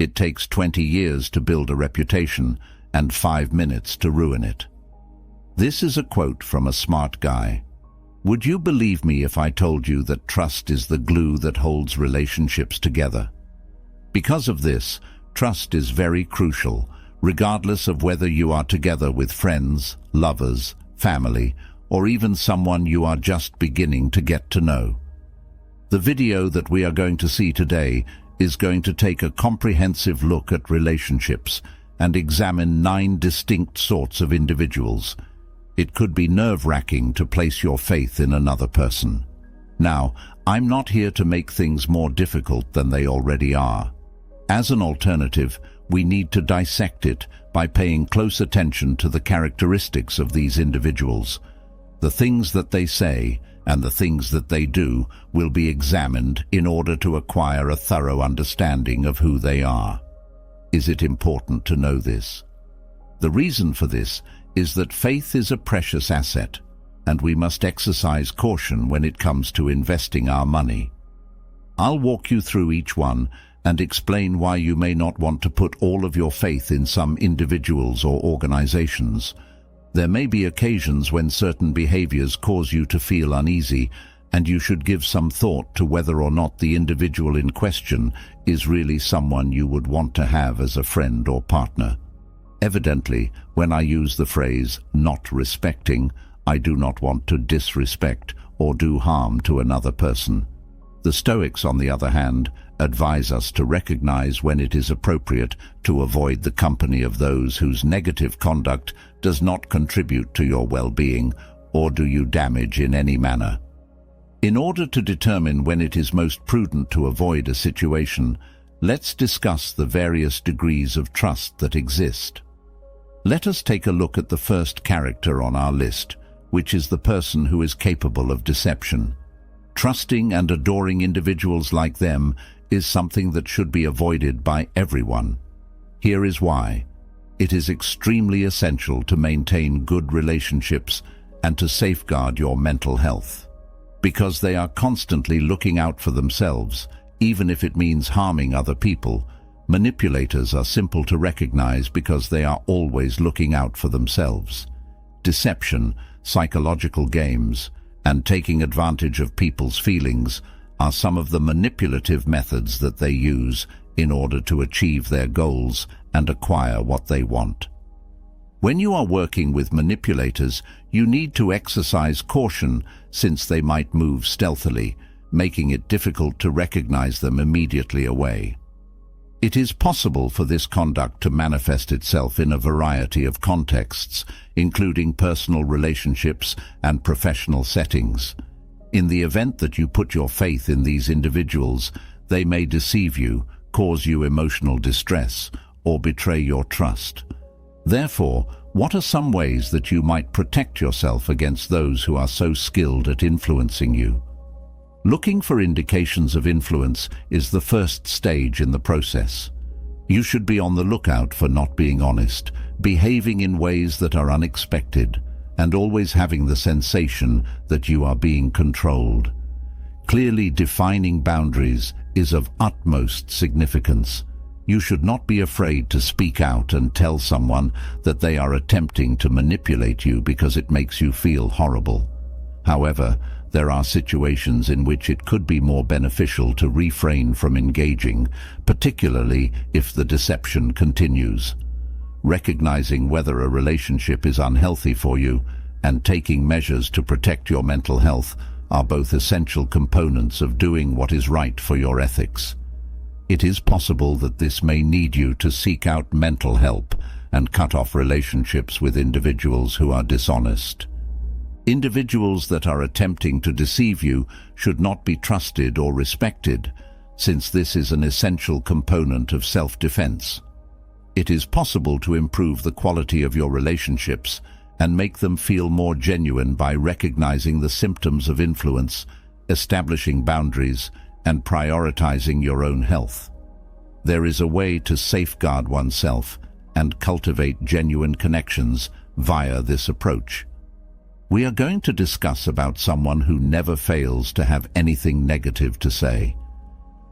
It takes 20 years to build a reputation and 5 minutes to ruin it. This is a quote from a smart guy. Would you believe me if I told you that trust is the glue that holds relationships together? Because of this, trust is very crucial, regardless of whether you are together with friends, lovers, family, or even someone you are just beginning to get to know. The video that we are going to see today is going to take a comprehensive look at relationships and examine 9 distinct sorts of individuals. It could be nerve-wracking to place your faith in another person. Now, I'm not here to make things more difficult than they already are. As an alternative, we need to dissect it by paying close attention to the characteristics of these individuals. The things that they say and the things that they do will be examined in order to acquire a thorough understanding of who they are. Is it important to know this? The reason for this is that faith is a precious asset, and we must exercise caution when it comes to investing our money. I'll walk you through each one and explain why you may not want to put all of your faith in some individuals or organizations. There may be occasions when certain behaviors cause you to feel uneasy, and you should give some thought to whether or not the individual in question is really someone you would want to have as a friend or partner. Evidently, when I use the phrase "not respecting," I do not want to disrespect or do harm to another person. The Stoics, on the other hand, advise us to recognize when it is appropriate to avoid the company of those whose negative conduct does not contribute to your well-being or do you damage in any manner. In order to determine when it is most prudent to avoid a situation, let's discuss the various degrees of trust that exist. Let us take a look at the first character on our list, which is the person who is capable of deception. Trusting and adoring individuals like them is something that should be avoided by everyone. Here is why. It is extremely essential to maintain good relationships and to safeguard your mental health. Because they are constantly looking out for themselves, even if it means harming other people, manipulators are simple to recognize because they are always looking out for themselves. Deception, psychological games, and taking advantage of people's feelings are some of the manipulative methods that they use in order to achieve their goals and acquire what they want. When you are working with manipulators, you need to exercise caution since they might move stealthily, making it difficult to recognize them immediately away. It is possible for this conduct to manifest itself in a variety of contexts, including personal relationships and professional settings. In the event that you put your faith in these individuals, they may deceive you, cause you emotional distress, or betray your trust. Therefore, what are some ways that you might protect yourself against those who are so skilled at influencing you? Looking for indications of influence is the first stage in the process. You should be on the lookout for not being honest, behaving in ways that are unexpected, and always having the sensation that you are being controlled. Clearly defining boundaries is of utmost significance. You should not be afraid to speak out and tell someone that they are attempting to manipulate you because it makes you feel horrible. However, there are situations in which it could be more beneficial to refrain from engaging, particularly if the deception continues. Recognizing whether a relationship is unhealthy for you and taking measures to protect your mental health are both essential components of doing what is right for your ethics. It is possible that this may need you to seek out mental help and cut off relationships with individuals who are dishonest. Individuals that are attempting to deceive you should not be trusted or respected, since this is an essential component of self-defense. It is possible to improve the quality of your relationships and make them feel more genuine by recognizing the symptoms of influence, establishing boundaries, and prioritizing your own health. There is a way to safeguard oneself and cultivate genuine connections via this approach. We are going to discuss about someone who never fails to have anything negative to say.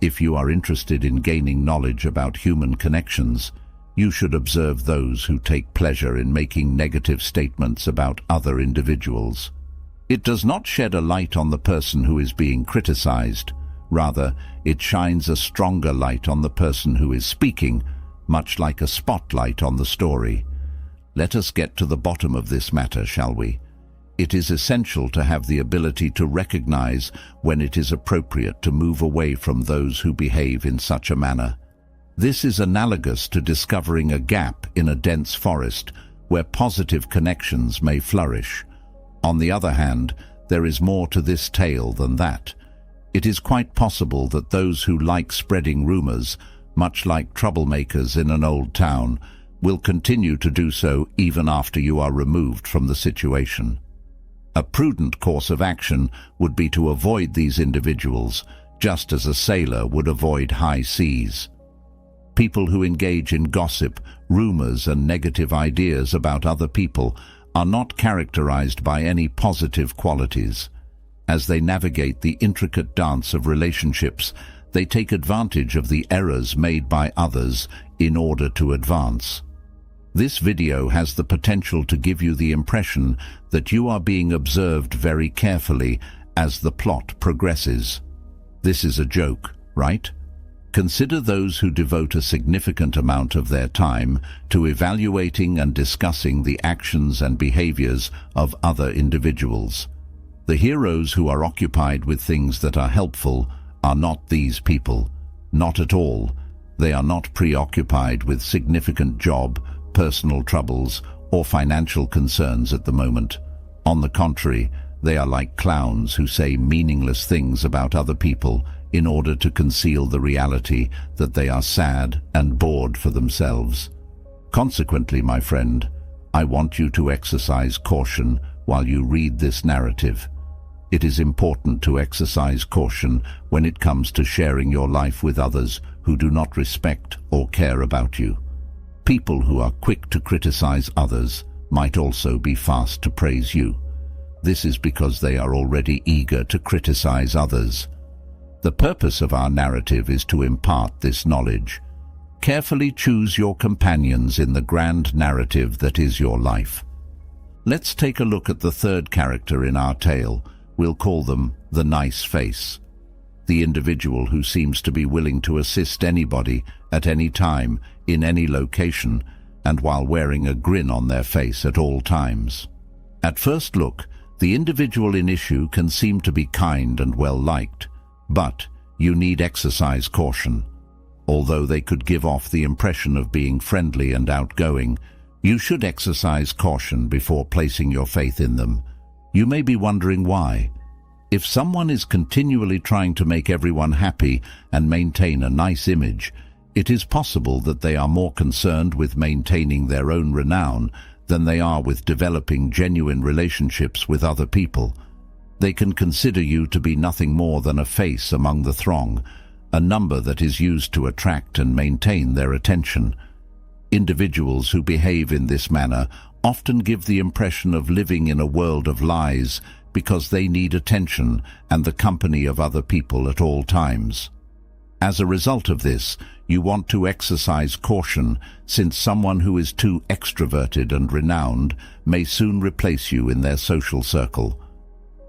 If you are interested in gaining knowledge about human connections, you should observe those who take pleasure in making negative statements about other individuals. It does not shed a light on the person who is being criticized. Rather, it shines a stronger light on the person who is speaking, much like a spotlight on the story. Let us get to the bottom of this matter, shall we? It is essential to have the ability to recognize when it is appropriate to move away from those who behave in such a manner. This is analogous to discovering a gap in a dense forest where positive connections may flourish. On the other hand, there is more to this tale than that. It is quite possible that those who like spreading rumors, much like troublemakers in an old town, will continue to do so even after you are removed from the situation. A prudent course of action would be to avoid these individuals, just as a sailor would avoid high seas. People who engage in gossip, rumors, and negative ideas about other people are not characterized by any positive qualities. As they navigate the intricate dance of relationships, they take advantage of the errors made by others in order to advance. This video has the potential to give you the impression that you are being observed very carefully as the plot progresses. This is a joke, right? Consider those who devote a significant amount of their time to evaluating and discussing the actions and behaviors of other individuals. The heroes who are occupied with things that are helpful are not these people. Not at all. They are not preoccupied with significant job, personal troubles, or financial concerns at the moment. On the contrary, they are like clowns who say meaningless things about other people in order to conceal the reality that they are sad and bored for themselves. Consequently, my friend, I want you to exercise caution while you read this narrative. It is important to exercise caution when it comes to sharing your life with others who do not respect or care about you. People who are quick to criticize others might also be fast to praise you. This is because they are already eager to criticize others. The purpose of our narrative is to impart this knowledge. Carefully choose your companions in the grand narrative that is your life. Let's take a look at the third character in our tale. We'll call them the nice face. The individual who seems to be willing to assist anybody at any time, in any location, and while wearing a grin on their face at all times. At first look, the individual in issue can seem to be kind and well-liked, but you need exercise caution. Although they could give off the impression of being friendly and outgoing, you should exercise caution before placing your faith in them. You may be wondering why. If someone is continually trying to make everyone happy and maintain a nice image, it is possible that they are more concerned with maintaining their own renown than they are with developing genuine relationships with other people. They can consider you to be nothing more than a face among the throng, a number that is used to attract and maintain their attention. Individuals who behave in this manner often give the impression of living in a world of lies because they need attention and the company of other people at all times. As a result of this, you want to exercise caution, since someone who is too extroverted and renowned may soon replace you in their social circle.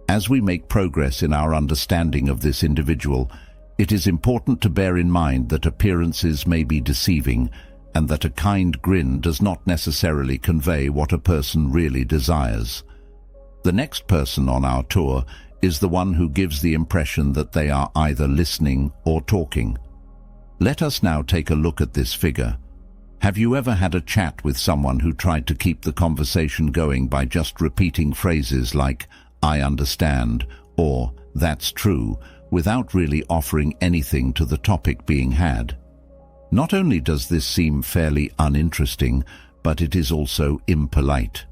As we make progress in our understanding of this individual, it is important to bear in mind that appearances may be deceiving and that a kind grin does not necessarily convey what a person really desires. The next person on our tour is the one who gives the impression that they are either listening or talking. Let us now take a look at this figure. Have you ever had a chat with someone who tried to keep the conversation going by just repeating phrases like, "I understand," or "that's true," without really offering anything to the topic being had? Not only does this seem fairly uninteresting, but it is also impolite.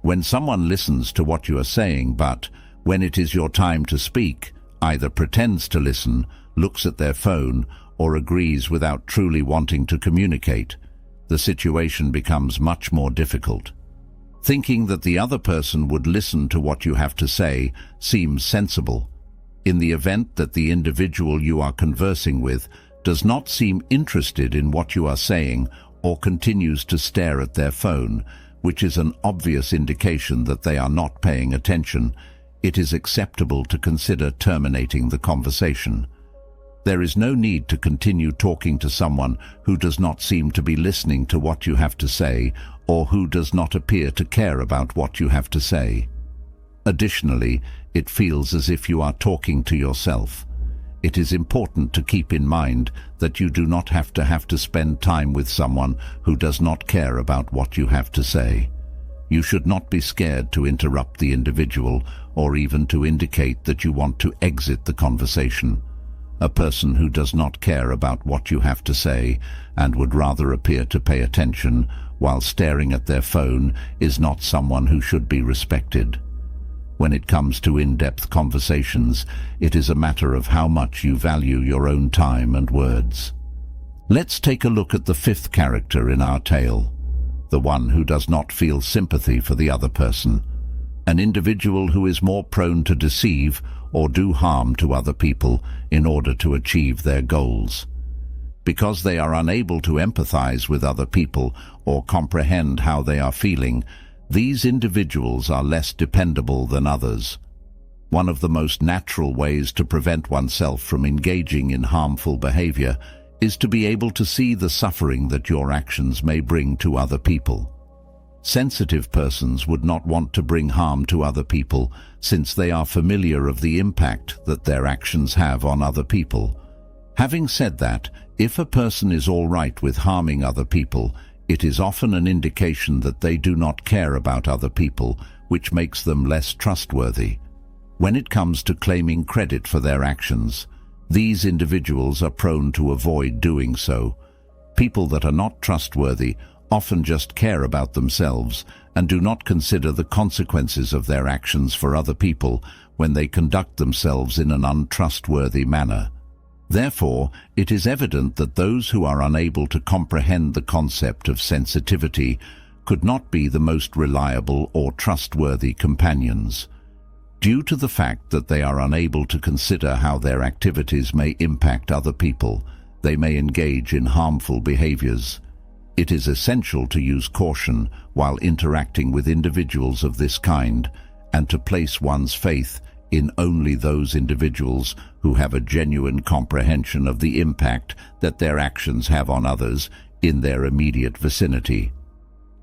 When someone listens to what you are saying, but when it is your time to speak, either pretends to listen, looks at their phone, or agrees without truly wanting to communicate, the situation becomes much more difficult. Thinking that the other person would listen to what you have to say seems sensible. In the event that the individual you are conversing with does not seem interested in what you are saying or continues to stare at their phone, which is an obvious indication that they are not paying attention, it is acceptable to consider terminating the conversation. There is no need to continue talking to someone who does not seem to be listening to what you have to say or who does not appear to care about what you have to say. Additionally, it feels as if you are talking to yourself. It is important to keep in mind that you do not have to spend time with someone who does not care about what you have to say. You should not be scared to interrupt the individual or even to indicate that you want to exit the conversation. A person who does not care about what you have to say and would rather appear to pay attention while staring at their phone is not someone who should be respected. When it comes to in-depth conversations, it is a matter of how much you value your own time and words. Let's take a look at the fifth character in our tale, the one who does not feel sympathy for the other person, an individual who is more prone to deceive or do harm to other people in order to achieve their goals. Because they are unable to empathize with other people or comprehend how they are feeling, these individuals are less dependable than others. One of the most natural ways to prevent oneself from engaging in harmful behavior is to be able to see the suffering that your actions may bring to other people. Sensitive persons would not want to bring harm to other people since they are familiar of the impact that their actions have on other people. Having said that, if a person is all right with harming other people, it is often an indication that they do not care about other people, which makes them less trustworthy. When it comes to claiming credit for their actions, these individuals are prone to avoid doing so. People that are not trustworthy often just care about themselves and do not consider the consequences of their actions for other people when they conduct themselves in an untrustworthy manner. Therefore, it is evident that those who are unable to comprehend the concept of sensitivity could not be the most reliable or trustworthy companions. Due to the fact that they are unable to consider how their activities may impact other people, they may engage in harmful behaviors. It is essential to use caution while interacting with individuals of this kind and to place one's faith in only those individuals who have a genuine comprehension of the impact that their actions have on others in their immediate vicinity.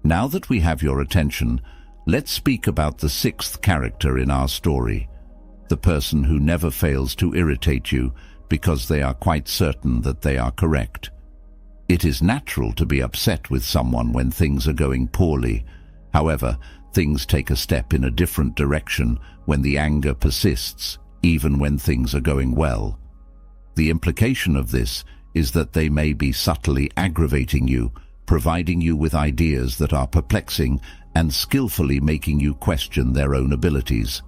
Now that we have your attention, let's speak about the sixth character in our story, the person who never fails to irritate you because they are quite certain that they are correct. It is natural to be upset with someone when things are going poorly. However, things take a step in a different direction when the anger persists, even when things are going well. The implication of this is that they may be subtly aggravating you, providing you with ideas that are perplexing and skillfully making you question their own abilities.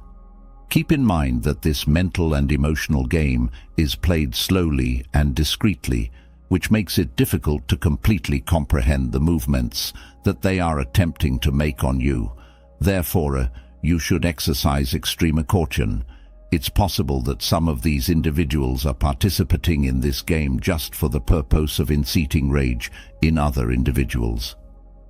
Keep in mind that this mental and emotional game is played slowly and discreetly, which makes it difficult to completely comprehend the movements that they are attempting to make on you. Therefore, you should exercise extreme caution. It's possible that some of these individuals are participating in this game just for the purpose of inciting rage in other individuals.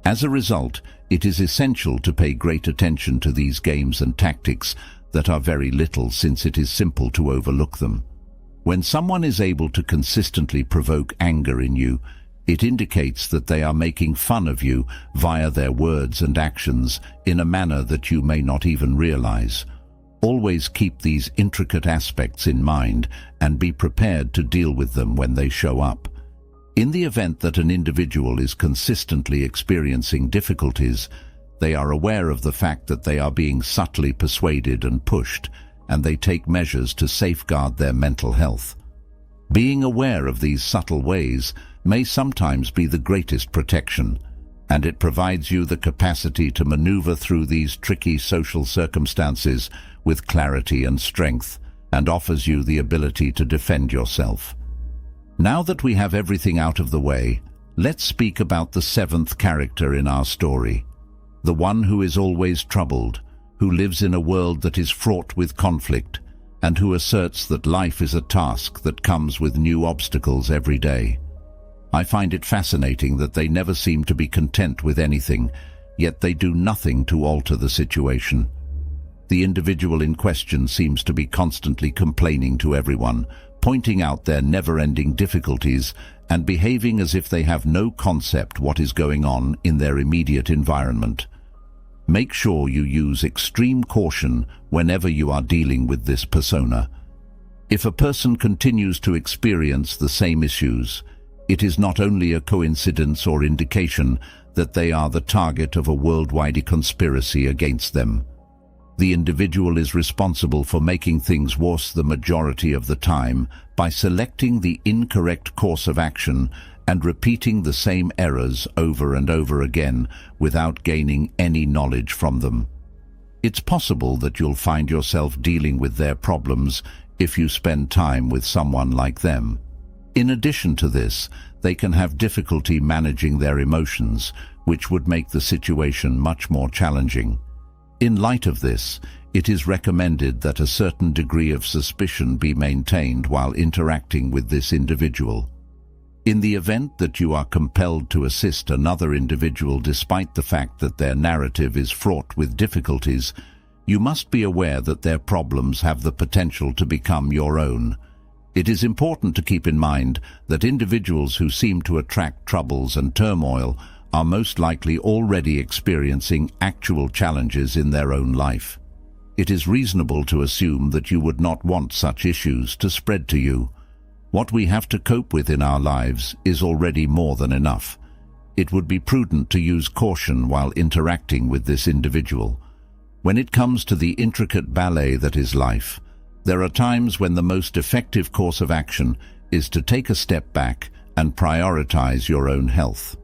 As a result, it is essential to pay great attention to these games and tactics that are very little, since it is simple to overlook them. When someone is able to consistently provoke anger in you, it indicates that they are making fun of you via their words and actions in a manner that you may not even realize. Always keep these intricate aspects in mind and be prepared to deal with them when they show up. In the event that an individual is consistently experiencing difficulties, they are aware of the fact that they are being subtly persuaded and pushed, and they take measures to safeguard their mental health. Being aware of these subtle ways may sometimes be the greatest protection, and it provides you the capacity to maneuver through these tricky social circumstances with clarity and strength, and offers you the ability to defend yourself. Now that we have everything out of the way, let's speak about the seventh character in our story, the one who is always troubled, who lives in a world that is fraught with conflict, and who asserts that life is a task that comes with new obstacles every day. I find it fascinating that they never seem to be content with anything, yet they do nothing to alter the situation. The individual in question seems to be constantly complaining to everyone, pointing out their never-ending difficulties and behaving as if they have no concept what is going on in their immediate environment. Make sure you use extreme caution whenever you are dealing with this persona. If a person continues to experience the same issues, it is not only a coincidence or indication that they are the target of a worldwide conspiracy against them. The individual is responsible for making things worse the majority of the time by selecting the incorrect course of action and repeating the same errors over and over again without gaining any knowledge from them. It's possible that you'll find yourself dealing with their problems if you spend time with someone like them. In addition to this, they can have difficulty managing their emotions, which would make the situation much more challenging. In light of this, it is recommended that a certain degree of suspicion be maintained while interacting with this individual. In the event that you are compelled to assist another individual despite the fact that their narrative is fraught with difficulties, you must be aware that their problems have the potential to become your own. It is important to keep in mind that individuals who seem to attract troubles and turmoil are most likely already experiencing actual challenges in their own life. It is reasonable to assume that you would not want such issues to spread to you. What we have to cope with in our lives is already more than enough. It would be prudent to use caution while interacting with this individual. When it comes to the intricate ballet that is life, there are times when the most effective course of action is to take a step back and prioritize your own health.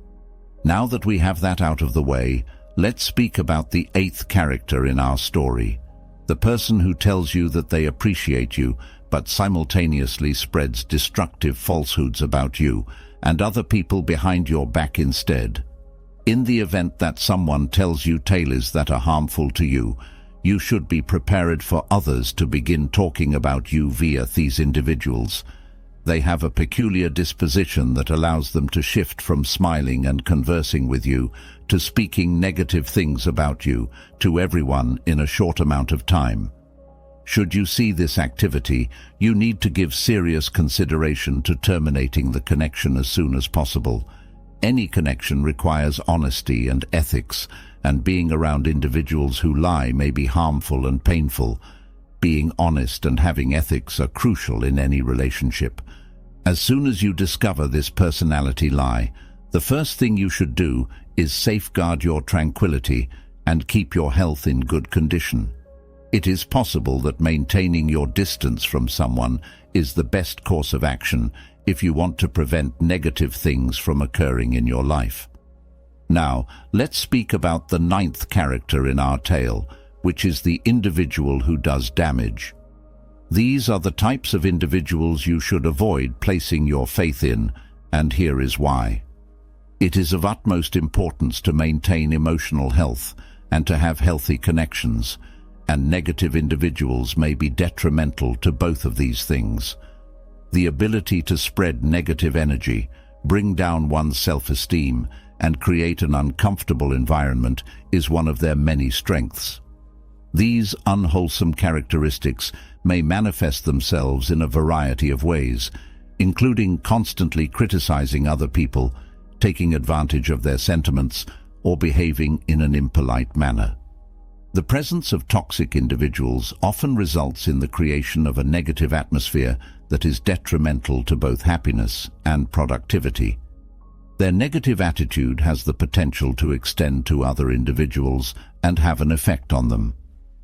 Now that we have that out of the way, let's speak about the eighth character in our story. The person who tells you that they appreciate you, but simultaneously spreads destructive falsehoods about you and other people behind your back instead. In the event that someone tells you tales that are harmful to you, you should be prepared for others to begin talking about you via these individuals. They have a peculiar disposition that allows them to shift from smiling and conversing with you to speaking negative things about you to everyone in a short amount of time. Should you see this activity, you need to give serious consideration to terminating the connection as soon as possible. Any connection requires honesty and ethics, and being around individuals who lie may be harmful and painful. Being honest and having ethics are crucial in any relationship. As soon as you discover this personality lie, the first thing you should do is safeguard your tranquility and keep your health in good condition. It is possible that maintaining your distance from someone is the best course of action if you want to prevent negative things from occurring in your life. Now, let's speak about the ninth character in our tale, which is the individual who does damage. These are the types of individuals you should avoid placing your faith in, and here is why. It is of utmost importance to maintain emotional health and to have healthy connections, and negative individuals may be detrimental to both of these things. The ability to spread negative energy, bring down one's self-esteem, and create an uncomfortable environment is one of their many strengths. These unwholesome characteristics may manifest themselves in a variety of ways, including constantly criticizing other people, taking advantage of their sentiments, or behaving in an impolite manner. The presence of toxic individuals often results in the creation of a negative atmosphere that is detrimental to both happiness and productivity. Their negative attitude has the potential to extend to other individuals and have an effect on them.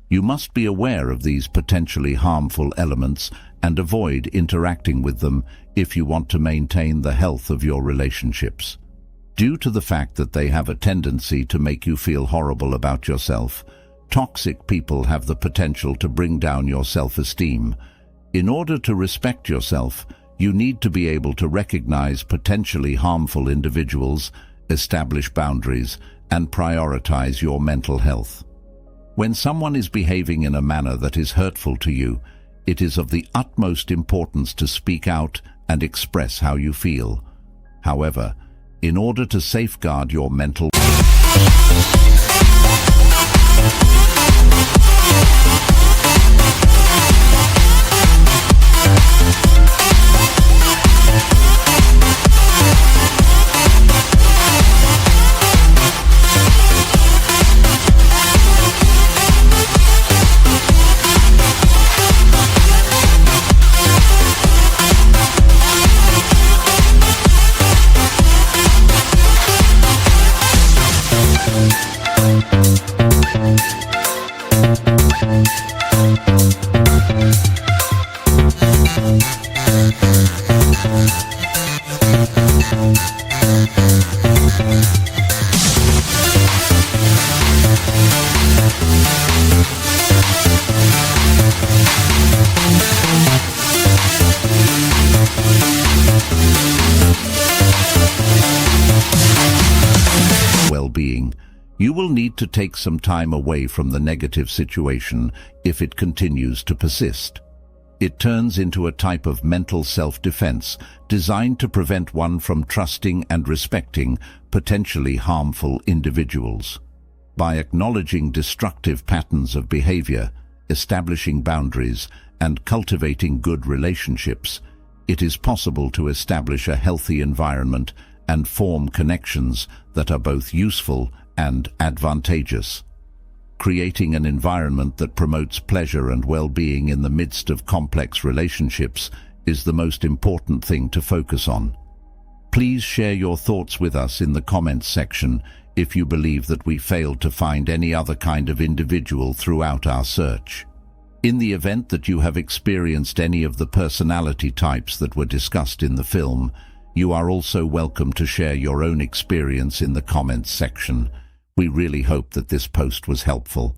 You must be aware of these potentially harmful elements and avoid interacting with them if you want to maintain the health of your relationships. Due to the fact that they have a tendency to make you feel horrible about yourself, toxic people have the potential to bring down your self-esteem. In order to respect yourself, you need to be able to recognize potentially harmful individuals, establish boundaries, and prioritize your mental health. When someone is behaving in a manner that is hurtful to you, it is of the utmost importance to speak out and express how you feel. However, in order to safeguard your mental well-being, you will need to take some time away from the negative situation if it continues to persist. It turns into a type of mental self-defense designed to prevent one from trusting and respecting potentially harmful individuals. By acknowledging destructive patterns of behavior, establishing boundaries, and cultivating good relationships, it is possible to establish a healthy environment and form connections that are both useful and advantageous. Creating an environment that promotes pleasure and well-being in the midst of complex relationships is the most important thing to focus on. Please share your thoughts with us in the comments section if you believe that we failed to find any other kind of individual throughout our search. In the event that you have experienced any of the personality types that were discussed in the film, you are also welcome to share your own experience in the comments section. We really hope that this post was helpful.